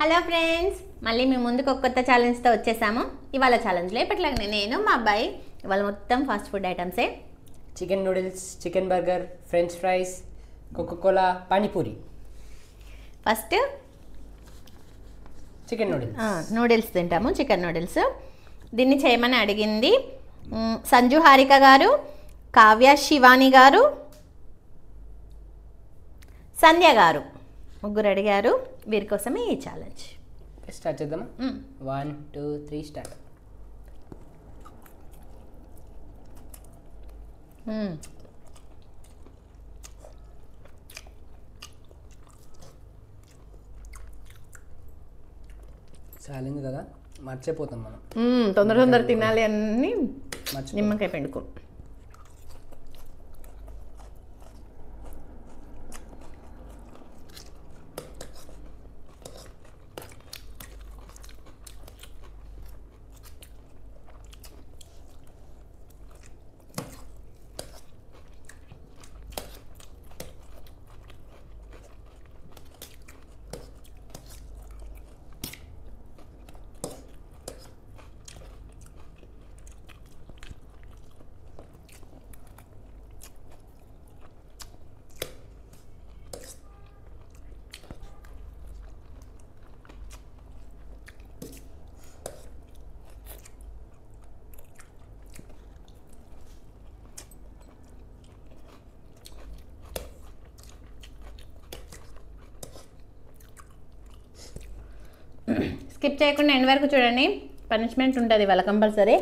Hello friends, మళ్ళీ మీ ముందుకు ఒక కొత్త ఛాలెంజ్తో వచ్చేసాము. ఇవాళ ఛాలెంజ్లో ఎప్పటిలాగానే నేను మా అబ్బాయి ఇవాళ మొత్తం ఫాస్ట్ ఫుడ్ ఐటమ్సే. Chicken noodles, chicken burger, French fries, Coca Cola, panipuri. First chicken noodles noodles తింటాము. చికెన్ నూడిల్స్ దీన్ని చేయమని అడిగింది సంజు హారిక గారు, కావ్య శివాని గారు, సంధ్య గారు, ముగ్గురు అడిగారు. వీరి కోసమే ఈ ఛాలెంజ్. స్టార్ట్ చేద్దామా? 1 2 3 స్టార్ట్. ఛాలెంజ్ కదా, మర్చిపోతాం మనం. తొందర తినాలి అన్ని. నిమ్మకాయ పిండుకో. స్కిప్ చేయకుండా ఎండ్ వరకు చూడండి. పనిష్మెంట్ ఉంటుంది వాళ్ళ కంపల్సరీ.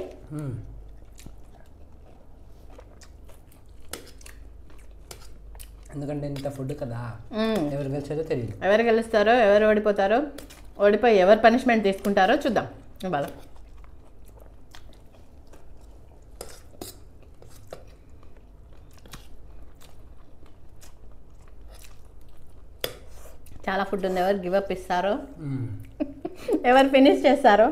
ఎందుకంటే ఇంత ఫుడ్ కదా, ఎవరు గెలిచారో తెలియదు. ఎవరు గెలుస్తారో, ఎవరు ఓడిపోతారో, ఓడిపోయి ఎవరు పనిష్మెంట్ తీసుకుంటారో చూద్దాం ఇవాళ. చాలా ఫుడ్ ఉంది. ఎవరు గివ్ అప్ ఇస్తారో, ఎవరు ఫినిష్ చేస్తారో.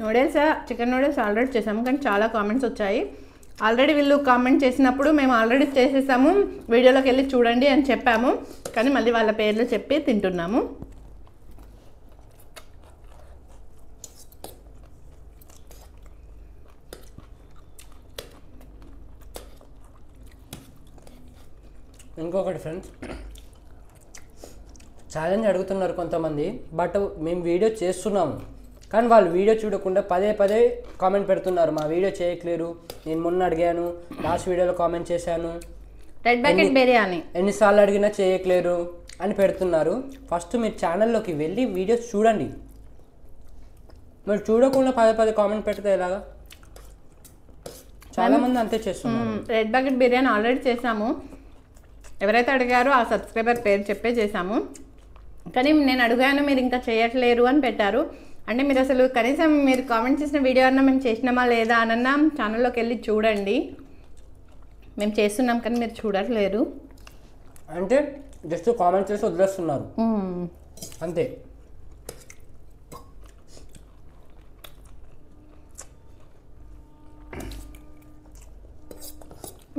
నూడిల్స్, చికెన్ నూడిల్స్ ఆల్రెడీ చేసాము, కానీ చాలా కామెంట్స్ వచ్చాయి. ఆల్రెడీ వీళ్ళు కామెంట్ చేసినప్పుడు మేము ఆల్రెడీ చేసేసాము, వీడియోలోకి వెళ్ళి చూడండి అని చెప్పాము, కానీ మళ్ళీ వాళ్ళ పేర్లు చెప్పి తింటున్నాము. ఇంకొకటి ఫ్రెండ్స్, ఛాలెంజ్ అడుగుతున్నారు కొంతమంది, బట్ మేము వీడియో చేస్తున్నాము కానీ వాళ్ళు వీడియో చూడకుండా పదే పదే కామెంట్ పెడుతున్నారు, మా వీడియో చేయట్లేరు, నేను మొన్న అడిగాను, లాస్ట్ వీడియోలో కామెంట్ చేశాను, రెడ్ బకెట్ బిర్యానీ ఎన్నిసార్లు అడిగినా చేయట్లేరు అని పెడుతున్నారు. ఫస్ట్ మీరు ఛానల్లోకి వెళ్ళి వీడియోస్ చూడండి. మీరు చూడకుండా పదే పదే కామెంట్ పెడితే ఎలాగా? చాలామంది అంతే చేస్తున్నారు. రెడ్ బకెట్ బిర్యానీ ఆల్రెడీ చేసాము. ఎవరైతే అడిగారో ఆ సబ్స్క్రైబర్ పేరు చెప్పే చేసాము, కానీ నేను అడిగాను మీరు ఇంకా చేయట్లేరు అని పెట్టారు. అంటే మీరు అసలు కనీసం మీరు కామెంట్ చేసిన వీడియో అన్నా మేము చేసినామా లేదా అనన్నా ఛానల్లోకి వెళ్ళి చూడండి. మేము చేస్తున్నాం కానీ మీరు చూడట్లేరు. అంటే జస్ట్ కామెంట్ చేసి వదిలేస్తున్నారు అంతే.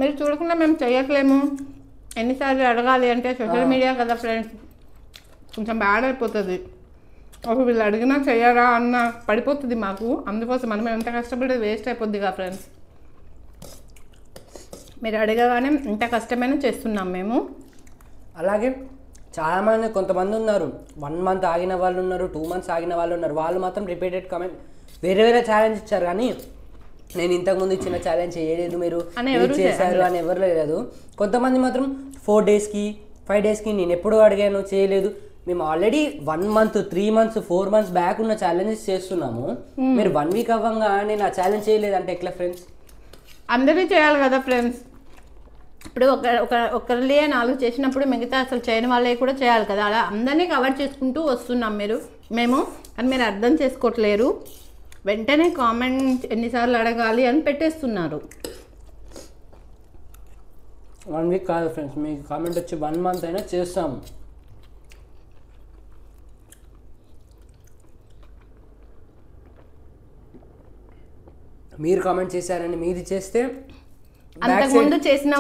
మీరు చూడకుండా మేము చేయట్లేము ఎన్నిసార్లు అడగాలి అంటే సోషల్ మీడియా కదా ఫ్రెండ్స్, కొంచెం బ్యాడ్ అయిపోతుంది. ఒక వీళ్ళు అడిగినా చెయ్యరా అన్న పడిపోతుంది మాకు. అందుకోసం మనం ఎంత కష్టపడి వేస్ట్ అయిపోద్ది కదా ఫ్రెండ్స్. మీరు అడగగానే ఇంత కష్టమైనా చేస్తున్నాం మేము. అలాగే చాలామంది కొంతమంది ఉన్నారు, 1 month ఆగిన వాళ్ళు ఉన్నారు, 2 months ఆగిన వాళ్ళు ఉన్నారు. వాళ్ళు మాత్రం రిపీటెడ్ కామెంట్ వేరే వేరే ఛాలెంజ్ ఇచ్చారు, కానీ నేను ఇంతకుముందు ఇచ్చిన ఛాలెంజ్ చేయలేదు, మీరు చేశారు అని ఎవరు లేదు. కొంతమంది మాత్రం 4 daysకి 5 daysకి నేను ఎప్పుడూ అడిగాను చేయలేదు. మేము already 1 month 3 months 4 months back ఉన్న ఛాలెంజెస్ చేస్తున్నాము. మీరు 1 week అవ్వంగా నేను ఆ ఛాలెంజ్ చేయలేదంటే ఎట్లా ఫ్రెండ్స్? అందరికీ చేయాలి కదా ఫ్రెండ్స్. ఇప్పుడు ఒకరిలే 4 చేసినప్పుడు మిగతా అసలు చేయని వాళ్ళే కూడా చేయాలి కదా. అలా అందరినీ కవర్ చేసుకుంటూ వస్తున్నాం మేము, అని మీరు అర్థం చేసుకోవట్లేరు. వెంటనే కామెంట్ ఎన్నిసార్లు అడగాలి అని పెట్టేస్తున్నారు. 1 week కాదు ఫ్రెండ్స్, మీకు కామెంట్ వచ్చి 1 month అయినా చేస్తాము. మీరు కామెంట్ చేశారని మీది చేస్తే అంతకుముందు చేసిన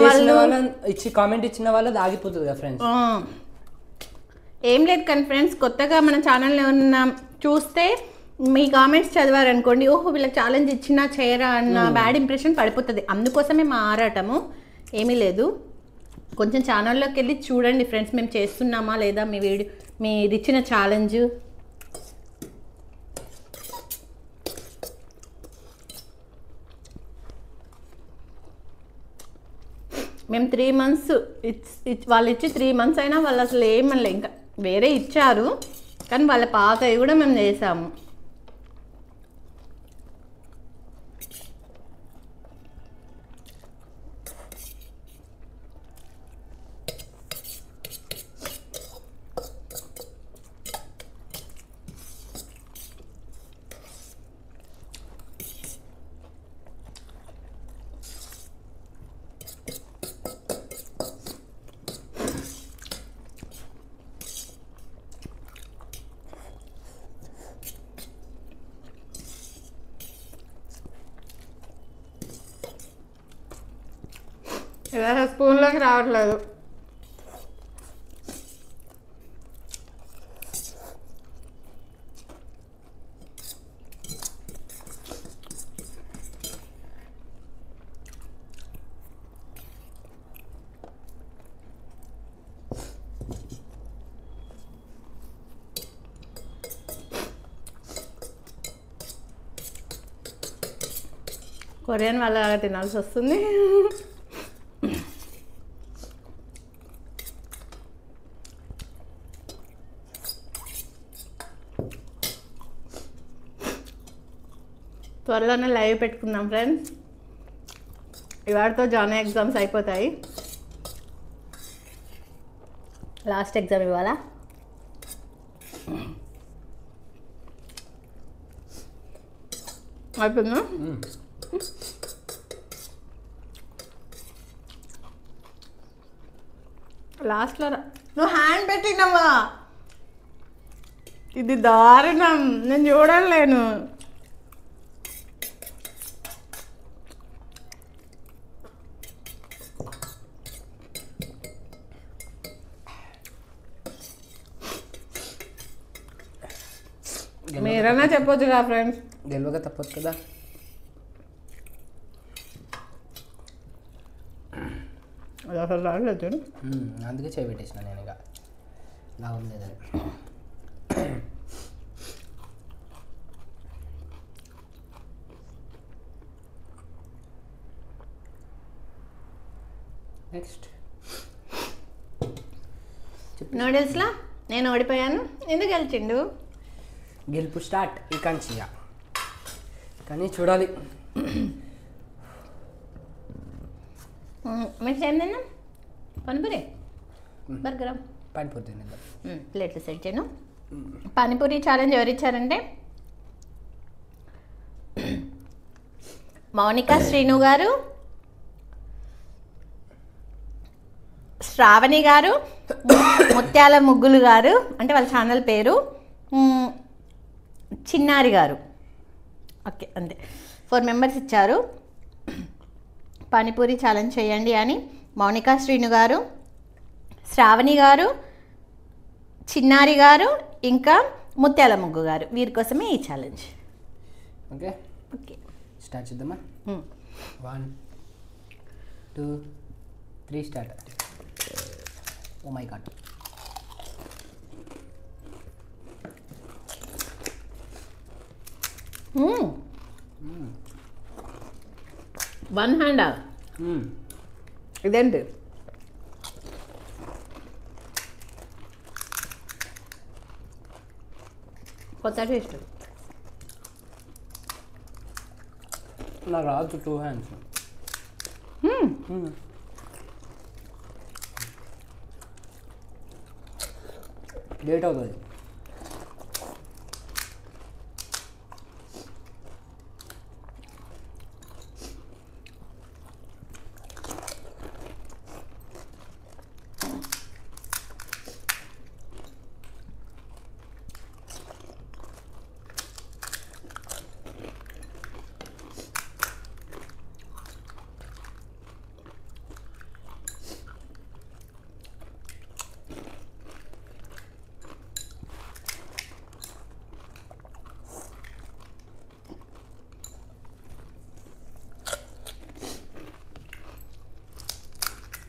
ఇచ్చి కామెంట్ ఇచ్చిన వాళ్ళది ఆగిపోతుంది కదా ఫ్రెండ్స్. ఏం లేదు కానీ ఫ్రెండ్స్, కొత్తగా మన ఛానల్ని ఏమన్నా చూస్తే మీ కామెంట్స్ చదివారనుకోండి, ఓహో వీళ్ళకి ఛాలెంజ్ ఇచ్చినా చేయరా అన్న బ్యాడ్ ఇంప్రెషన్ పడిపోతుంది. అందుకోసమే మా ఆరాటము, ఏమీ లేదు. కొంచెం ఛానల్లోకి వెళ్ళి చూడండి ఫ్రెండ్స్, మేము చేస్తున్నామా లేదా మీ వీడియో, మీరు ఇచ్చిన ఛాలెంజ్. మేము 3 months వాళ్ళు ఇచ్చి 3 months అయినా వాళ్ళు అసలు ఏమనలే, ఇంకా వేరే ఇచ్చారు కానీ వాళ్ళ పాతవి కూడా మేము చేసాము. ఇలా స్పూన్లోకి రావట్లేదు. కొరియన్ వాళ్ళ తినాల్సి వస్తుంది. త్వరలోనే లైవ్ పెట్టుకుందాం ఫ్రెండ్స్. ఇవాళతో జాయిన్ ఎగ్జామ్స్ అయిపోతాయి. లాస్ట్ ఎగ్జామ్ ఇవాళ. అయిపోయిందా? లాస్ట్లో నువ్వు హ్యాండ్ పెట్టినవా? ఇది దారుణం, నేను చూడలేను. మీరన్నా చెప్పొచ్చు కదా ఫ్రెండ్స్. గెలవక తప్పదు కదా. అది అసలు రాలేదు, అందుకే చేయబెట్టేసిన నేను, ఇక లాభం లేదని. నెక్స్ట్ నూడిల్స్లో నేను ఓడిపోయాను. ఎందుకు గెలిచిండు? గెలుపు స్టార్ట్ ఈ కంచిగా, కానీ చూడాలి. మీరు చేయండి. పానీపూరి బర్గర్ పానీపూరి తినేద్దాం. ప్లేట్లు సెట్ చేయను. పానీపూరి ఛాలెంజ్ ఎవరు ఇచ్చారంటే మౌనిక శ్రీను గారు, శ్రావణి గారు, ముత్యాల ముగ్గులు గారు, అంటే వాళ్ళ ఛానల్ పేరు, చిన్నారి గారు. ఓకే, అంతే 4 members ఇచ్చారు. పానీపూరి ఛాలెంజ్ చేయండి అని మౌనిక శ్రీను గారు, శ్రావణి గారు, చిన్నారి గారు, ఇంకా ముత్యాల ముగ్గు గారు. వీరి కోసమే ఈ ఛాలెంజ్. ఓకే ఓకే, స్టార్ట్ చేద్దామా? 1 2 3 start. Oh my God. One హ్యాండా? ఇదేంటి? కొత్త టేస్ట్. నా రాజు 2 hands. లేట్ అవుతుంది.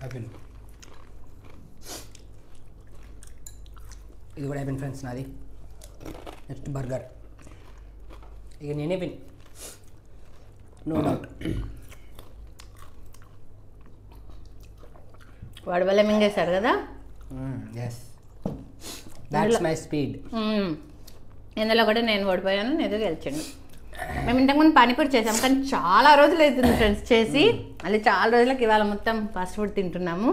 అయిపోయింది. ఇది కూడా అయిపోయింది ఫ్రెండ్స్ నాది. Next burger. ఇక నేనే పిన్, నో డౌట్. వాడు వల్ల మింగేశాడు కదా. Yes, that's my speed. ఇందులో కూడా నేను ఓడిపోయాను, నేను గెలిచాను. మేము ఇంతకుముందు పానీపూరి చేసాం, కానీ చాలా రోజులు అవుతుంది ఫ్రెండ్స్ చేసి. మళ్ళీ చాలా రోజులకి ఇవాళ మొత్తం ఫాస్ట్ ఫుడ్ తింటున్నాము.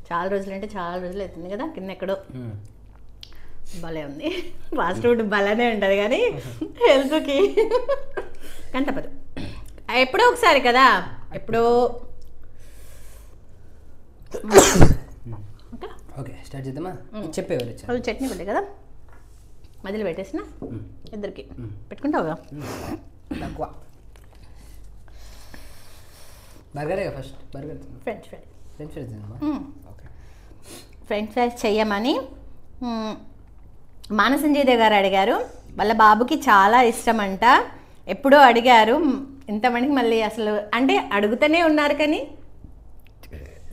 చాలా రోజులు అంటే చాలా రోజులు అవుతుంది కదా. కింద ఎక్కడో భలే ఉంది. ఫాస్ట్ ఫుడ్ భలేనే ఉంటుంది కానీ హెల్త్కి కానీ తప్పదు. ఎప్పుడో ఒకసారి కదా, ఎప్పుడో. ఓకే స్టార్ట్ చేద్దామా? చెప్పేవారు అది చట్నీ పడ్డాయి కదా, మధ్యలో పెట్టేసిన ఇద్దరికి పెట్టుకుంటావుగా. తక్కువ బర్గరే first. Burger French fries. French fries తిన్నామా? ఓకే. ఫ్రెంచ్ ఫ్రైస్ చెయ్యమని మానసంజయ్ దేవ్ గారు అడిగారు. వాళ్ళ బాబుకి చాలా ఇష్టం అంట. ఎప్పుడో అడిగారు, ఇంతమందికి మళ్ళీ అసలు అంటే అడుగుతూనే ఉన్నారు కానీ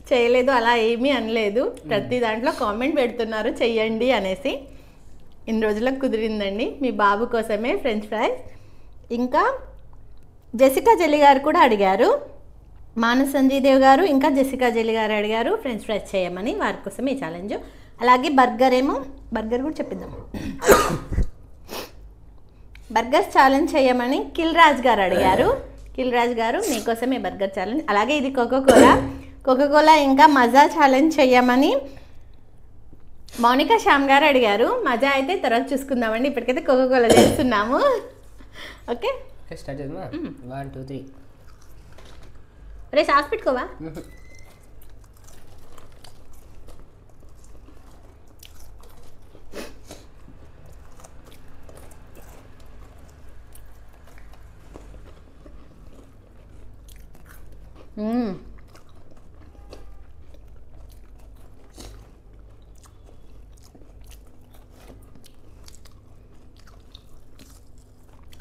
చేయలేదు, అలా ఏమీ అనలేదు. ప్రతి దాంట్లో కామెంట్ పెడుతున్నారు చెయ్యండి అనేసి. ఇన్ని రోజులకు కుదిరిందండి. మీ బాబు కోసమే ఫ్రెంచ్ ఫ్రైస్. ఇంకా జెసికా జెల్లి గారు కూడా అడిగారు. మానస్ సంజయ్ దేవ్ గారు ఇంకా జెసికా జెల్లి గారు అడిగారు ఫ్రెంచ్ ఫ్రైస్ చేయమని. వారి కోసం ఈ ఛాలెంజ్. అలాగే బర్గర్ బర్గర్ కూడా చెప్పిద్దాం. బర్గర్స్ ఛాలెంజ్ చేయమని కిల్ రాజ్ గారు అడిగారు. కిల్ రాజ్ గారు మీకోసమే బర్గర్ ఛాలెంజ్. అలాగే ఇది కోకోకోలా ఇంకా మజా ఛాలెంజ్ చేయమని మౌనిక శ్యామ్ గారు అడిగారు. మజా అయితే తర్వాత చూసుకుందామండి, ఇప్పటికైతే కోకోకోలా చేస్తున్నాము. ఓకే స్టార్ట్ చేద్దామా? 1 2 3. రే సాస్ పెట్టుకోవా?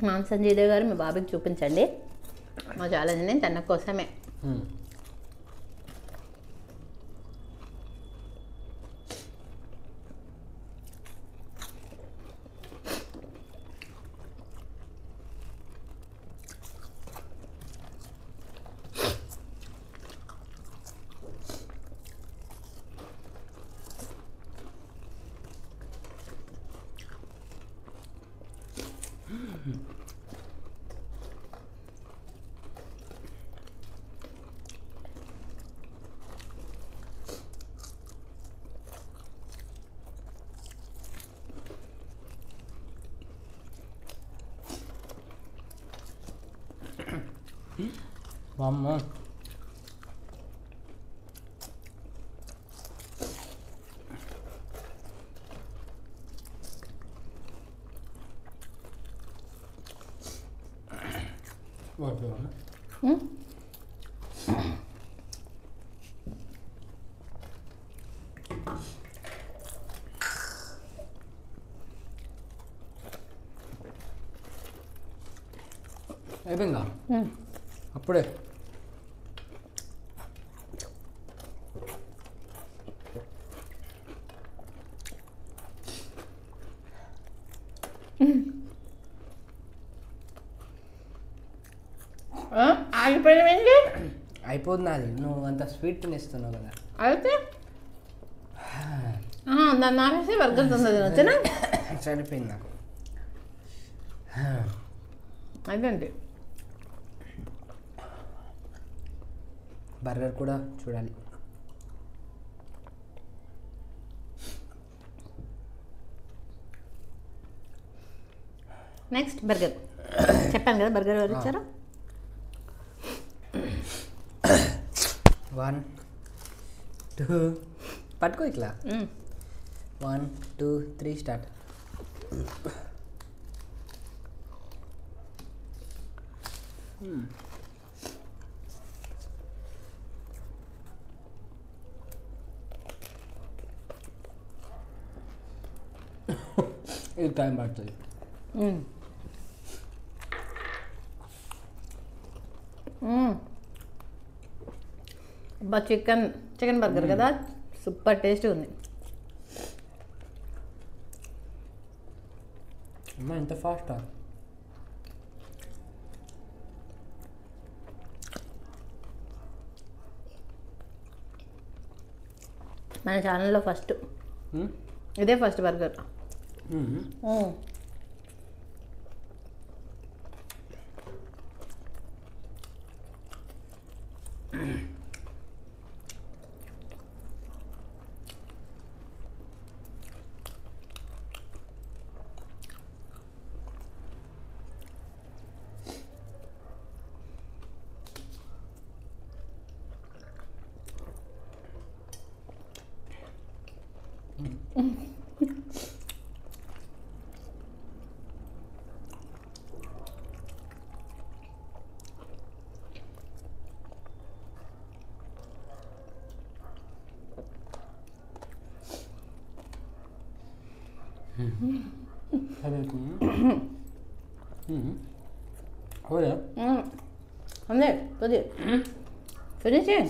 మాన్ సంజయ్ దేవ్ గారు మీ బాబుకి చూపించండి మా ఛాలెంజ్ని, తన కోసమే. వామ్మో, అయిపోయిందా? అప్పుడే ఆగిపోయింది. అయిపోతుంది. అది నువ్వు అంత స్వీట్ తినేస్తున్నావు కదా. అయితే దాన్ని ఆపేసి బర్గర్ తొందర తినొచ్చునా? సరిపోయింది నాకు. అదండి బర్గర్ కూడా చూడాలి. Next burger. చెప్పాను కదా బర్గర్ ఎవరు ఇచ్చారో. 1 2 పట్టుకో ఇట్లా. 1 2 3 స్టార్ట్. ఇది టైం పడుతుంది. చికెన్ చికెన్ బర్గర్ కదా, సూపర్ టేస్ట్ ఉంది. అమ్మా ఎంత ఫాస్టా. మన ఛానల్లో ఫస్ట్ ఇదే ఫస్ట్ బర్గర్. అందే కొద్ది ఫినిష్ చేయి.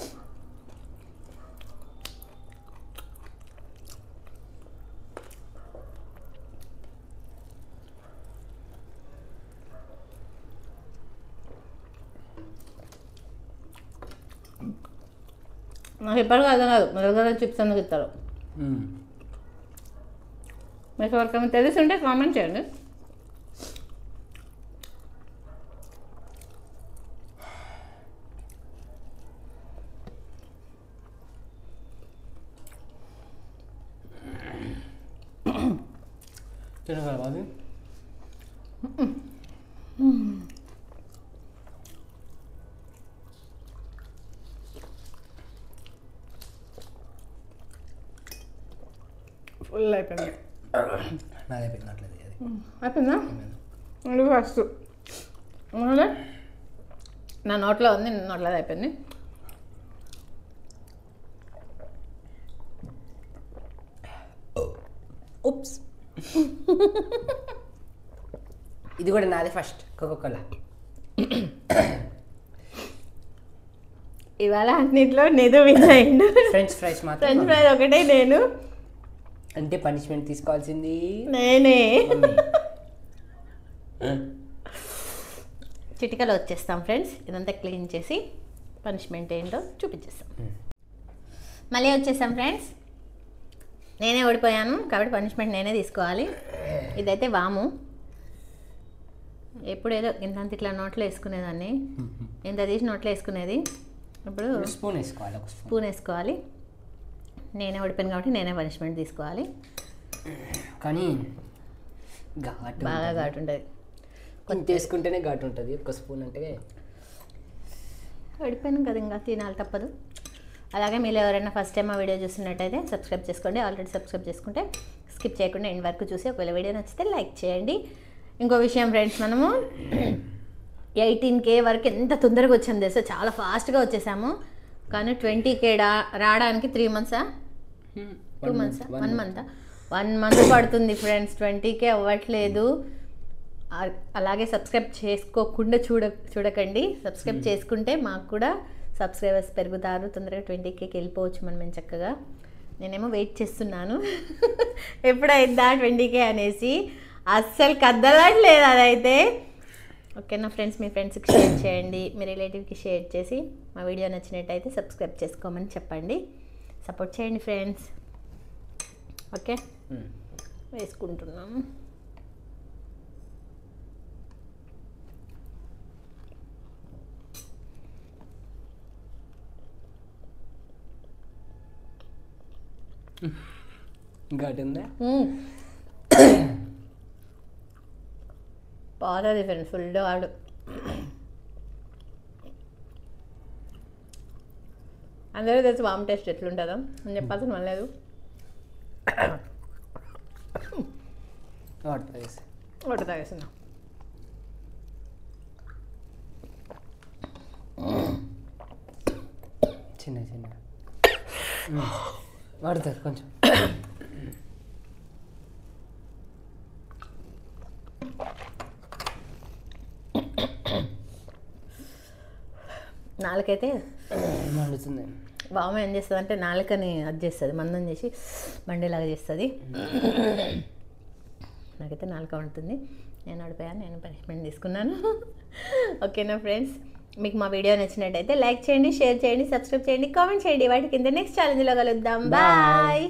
నాకు ఎప్పటికీ అర్థం కాదు మన దగ్గర చిప్స్ ఎందుకు ఇస్తారు. మీకు ఎవరికైనా తెలుసుంటే కామెంట్ చేయండి. తినగలవా అది? ఫుల్ అయిపోయింది. నాది అయిపోయినట్లేదు అది. అయిపోయిందా? ఇది ఫస్ట్ నా నోట్లో ఉంది, నోట్లో అయిపోయింది. ఉప్స్. ఇది కూడా నాది ఫస్ట్ కోకోకోలా. ఇవాళ అన్నింటిలో నేను విన్ అయ్యిండు. ఫ్రెంచ్ ఫ్రైస్ మాత్రం ఫ్రెంచ్ ఫ్రైస్ ఒకటే నేను. అంటే పనిష్మెంట్ తీసుకోవాల్సింది నేనే. చిటికలో వచ్చేస్తాం ఫ్రెండ్స్. ఇదంతా క్లీన్ చేసి పనిష్మెంట్ ఏంటో చూపించేస్తాం. మళ్ళీ వచ్చేసాం ఫ్రెండ్స్. నేనే ఓడిపోయాను కాబట్టి పనిష్మెంట్ నేనే తీసుకోవాలి. ఇదైతే వాము. ఎప్పుడు ఏదో ఇంత ఇట్లా నోట్లో వేసుకునేదాన్ని, ఇంత తీసి నోట్లో వేసుకునేది. ఇప్పుడు స్పూన్ వేసుకోవాలి, ఒక స్పూన్ వేసుకోవాలి. నేనే ఓడిపోయాను కాబట్టి నేనే పనిష్మెంట్ తీసుకోవాలి. కానీ ఘాటు బాగా ఘాటు ఉంటుంది. కొంచెం తీసుకుంటేనే ఘాటు ఉంటుంది. ఒక స్పూన్ అంటే ఓడిపోయాను కదా, ఇంకా తినాలి తప్పదు. అలాగే మీరు ఎవరైనా ఫస్ట్ టైం ఆ వీడియో చూస్తున్నట్టయితే సబ్స్క్రైబ్ చేసుకోండి. ఆల్రెడీ సబ్స్క్రైబ్ చేసుకుంటే స్కిప్ చేయకుండా ఎండ్ వరకు చూసి ఒకవేళ వీడియో నచ్చితే లైక్ చేయండి. ఇంకో విషయం ఫ్రెండ్స్, మనము 18K వరకు ఎంత తొందరగా వచ్చాము తెలుసా, చాలా ఫాస్ట్గా వచ్చేసాము. కానీ 20K రావడానికి 3 months 2 months 1 month 1 month పడుతుంది ఫ్రెండ్స్. 20K అవ్వట్లేదు. అలాగే సబ్స్క్రైబ్ చేసుకోకుండా చూడకండి. సబ్స్క్రైబ్ చేసుకుంటే మాకు కూడా సబ్స్క్రైబర్స్ పెరుగుతారు. తొందరగా 20Kకి వెళ్ళిపోవచ్చు మనం చక్కగా. నేనేమో వెయిట్ చేస్తున్నాను ఎప్పుడైందా 20K అనేసి. అస్సలు కదలట్లేదు అదైతే. ఓకేనా ఫ్రెండ్స్, మీ ఫ్రెండ్స్కి షేర్ చేయండి, మీ రిలేటివ్కి షేర్ చేసి మా వీడియో నచ్చినట్టయితే సబ్స్క్రైబ్ చేసుకోమని చెప్పండి. సపోర్ట్ చేయండి ఫ్రెండ్స్. ఓకే, వేసుకుంటున్నాము. ఘాటు ఉందా? బాగుంది ఫ్రెండ్స్, ఫుల్ వాడు. అందరూ తెలిసి వామ్ టేస్ట్ ఎట్లుంటుందో అని చెప్పాల్సిన మన లేదు. వాటర్ తాగేస్తున్నా. చిన్న చిన్న వాడుతారు కొంచెం. నాలుకైతే మండుతుంది. బామ్మ ఏం చేస్తుంది అంటే నాలుకని అది చేస్తుంది, మందం చేసి బండేలాగా చేస్తుంది. నాకైతే నాలుక ఉంటుంది. నేను ఓడిపోయాను, నేను పనిష్మెంట్ తీసుకున్నాను. ఓకేనా ఫ్రెండ్స్, మీకు మా వీడియో నచ్చినట్టయితే లైక్ చేయండి, షేర్ చేయండి, సబ్స్క్రైబ్ చేయండి, కామెంట్ చేయండి. వాటి కింద నెక్స్ట్ ఛాలెంజ్లో కలుద్దాం. బాయ్.